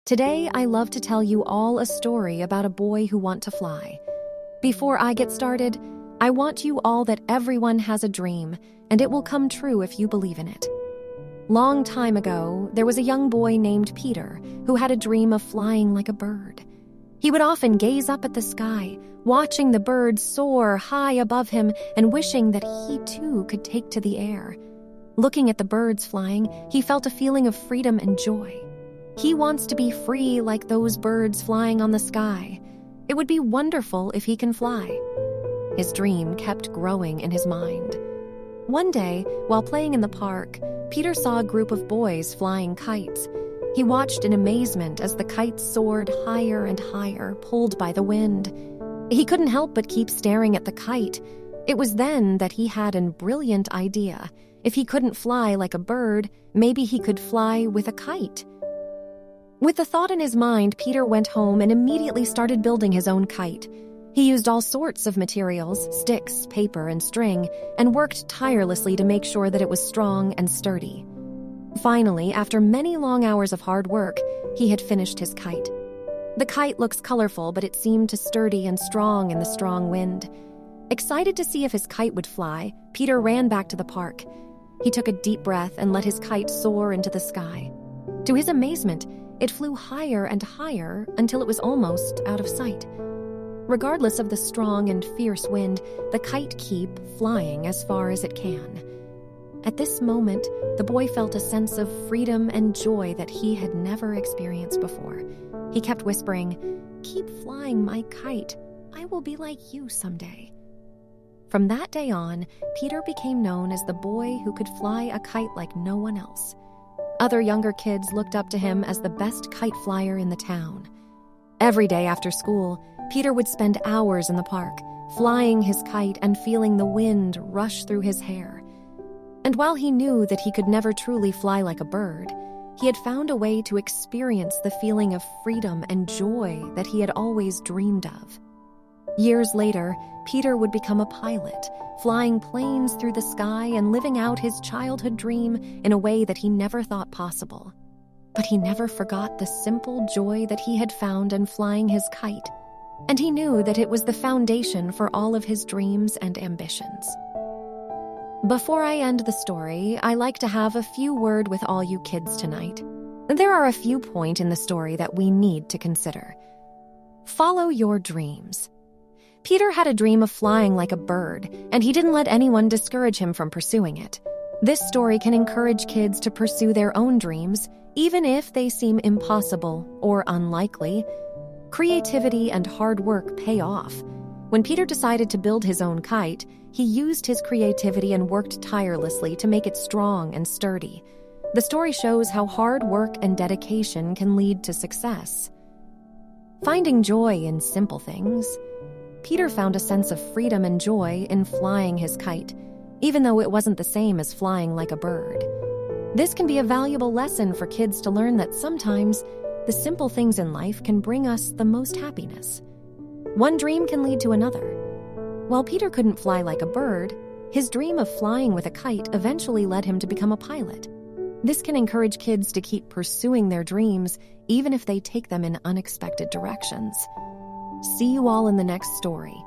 Today, I love to tell you all a story about a boy who wants to fly. Before I get started, I want you all that everyone has a dream, and it will come true if you believe in it. Long time ago, there was a young boy named Peter who had a dream of flying like a bird. He would often gaze up at the sky, watching the birds soar high above him and wishing that he too could take to the air. Looking at the birds flying, he felt a feeling of freedom and joy. He wants to be free like those birds flying on the sky. It would be wonderful if he can fly. His dream kept growing in his mind. One day, while playing in the park, Peter saw a group of boys flying kites. He watched in amazement as the kites soared higher and higher, pulled by the wind. He couldn't help but keep staring at the kite. It was then that he had a brilliant idea. If he couldn't fly like a bird, maybe he could fly with a kite. With the thought in his mind, Peter went home and immediately started building his own kite. He used all sorts of materials, sticks, paper, and string, and worked tirelessly to make sure that it was strong and sturdy. Finally, after many long hours of hard work, he had finished his kite. The kite looks colorful, but it seemed sturdy and strong in the strong wind. Excited to see if his kite would fly, Peter ran back to the park. He took a deep breath and let his kite soar into the sky. To his amazement, it flew higher and higher until it was almost out of sight. Regardless of the strong and fierce wind, the kite kept flying as far as it can. At this moment, the boy felt a sense of freedom and joy that he had never experienced before. He kept whispering, "Keep flying my kite. I will be like you someday." From that day on, Peter became known as the boy who could fly a kite like no one else. Other younger kids looked up to him as the best kite flyer in the town. Every day after school, Peter would spend hours in the park, flying his kite and feeling the wind rush through his hair. And while he knew that he could never truly fly like a bird, he had found a way to experience the feeling of freedom and joy that he had always dreamed of. Years later, Peter would become a pilot, flying planes through the sky and living out his childhood dream in a way that he never thought possible. But he never forgot the simple joy that he had found in flying his kite, and he knew that it was the foundation for all of his dreams and ambitions. Before I end the story, I like to have a few words with all you kids tonight. There are a few points in the story that we need to consider. Follow your dreams. Peter had a dream of flying like a bird, and he didn't let anyone discourage him from pursuing it. This story can encourage kids to pursue their own dreams, even if they seem impossible or unlikely. Creativity and hard work pay off. When Peter decided to build his own kite, he used his creativity and worked tirelessly to make it strong and sturdy. The story shows how hard work and dedication can lead to success. Finding joy in simple things. Peter found a sense of freedom and joy in flying his kite, even though it wasn't the same as flying like a bird. This can be a valuable lesson for kids to learn that sometimes the simple things in life can bring us the most happiness. One dream can lead to another. While Peter couldn't fly like a bird, his dream of flying with a kite eventually led him to become a pilot. This can encourage kids to keep pursuing their dreams, even if they take them in unexpected directions. See you all in the next story.